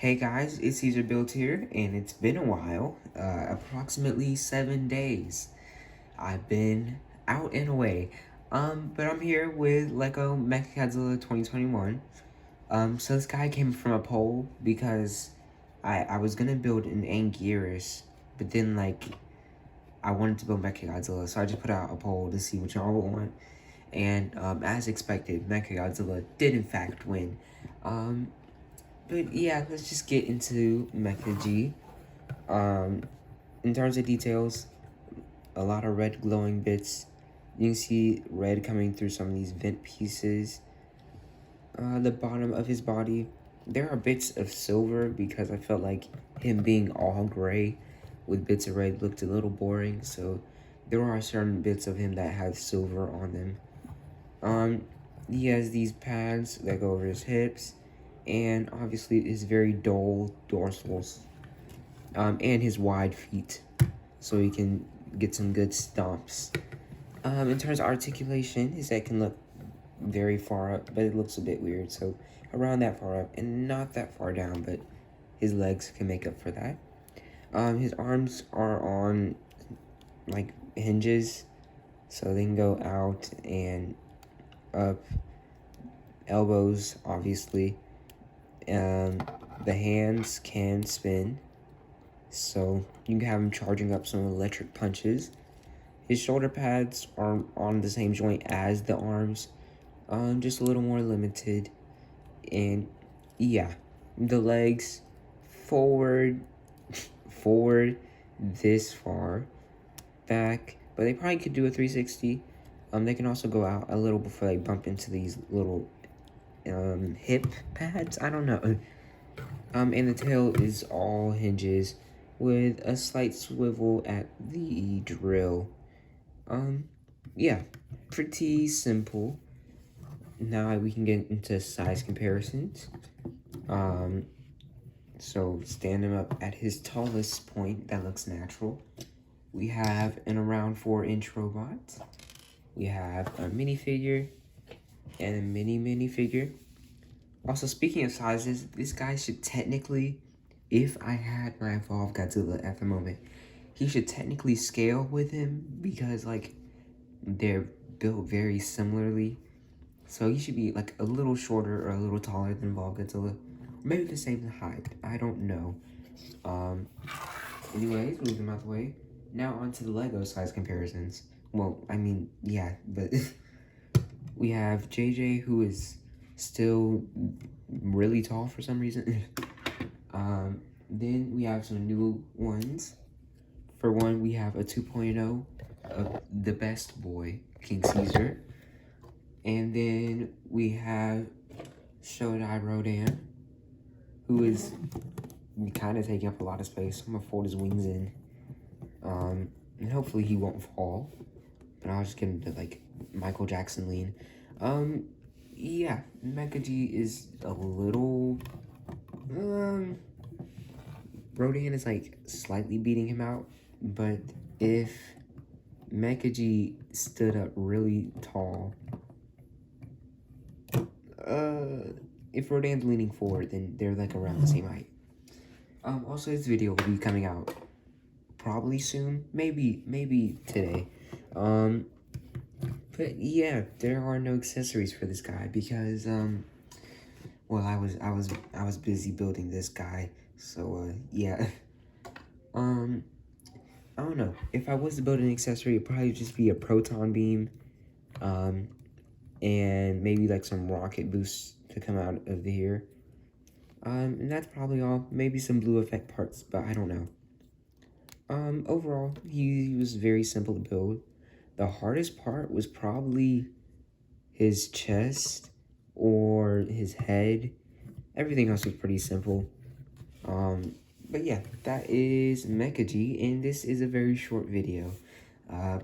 Hey guys, it's Caesar Built here, and it's been a while, approximately 7 days. I've been out and away, but I'm here with Lego MechaGodzilla 2021. So this guy came from a poll because I was gonna build an Anguirus, but then, I wanted to build MechaGodzilla, so I just put out a poll to see what y'all want. And, as expected, MechaGodzilla did in fact win. But yeah, let's just get into Mecha G. In terms of details, a lot of red glowing bits. You can see red coming through some of these vent pieces. The bottom of his body, there are bits of silver because I felt like him being all gray with bits of red looked a little boring. So there are certain bits of him that have silver on them. He has these pads that go over his hips, and obviously his very dull dorsals, and his wide feet, so he can get some good stomps. In terms of articulation, his head can look very far up, but it looks a bit weird, so around that far up, and not that far down, but his legs can make up for that. His arms are on, hinges, so they can go out and up. Elbows, obviously. The hands can spin, so you can have him charging up some electric punches. His shoulder pads are on the same joint as the arms, just a little more limited. And yeah, the legs forward, forward this far, back, but they probably could do a 360. They can also go out a little before they bump into these little hip pads, I don't know. And the tail is all hinges with a slight swivel at the drill. Yeah, pretty simple. Now we can get into size comparisons. So stand him up at his tallest point, that looks natural. We have an around 4-inch robot. We have a minifigure and a minifigure. Also, speaking of sizes, this guy should technically, if I had my Evolved Godzilla at the moment, he should technically scale with him because, they're built very similarly. So he should be, a little shorter or a little taller than Evolved Godzilla. Maybe the same height. I don't know. Anyways, move him out the way. Now on to the Lego size comparisons. Well, I mean, yeah, but we have JJ, who is still really tall for some reason. Then we have some new ones. For one, we have a 2.0 of the best boy, King Caesar. And then we have Shodai Rodan, who is kind of taking up a lot of space. I'm gonna fold his wings in. And hopefully he won't fall. But I'll just get him to, Michael Jackson lean. Yeah, Mecha G is a little, Rodan is, slightly beating him out, but if Mecha G stood up really tall, if Rodan's leaning forward, then they're, around the same height. Also, this video will be coming out probably soon, maybe today. But yeah, there are no accessories for this guy because well, I was busy building this guy, so yeah. I don't know. If I was to build an accessory, it'd probably just be a proton beam, and maybe some rocket boosts to come out of here. And that's probably all. Maybe some blue effect parts, but I don't know. Overall, he was very simple to build. The hardest part was probably his chest or his head. Everything else was pretty simple. But yeah, that is Mecha G, and this is a very short video. Bye!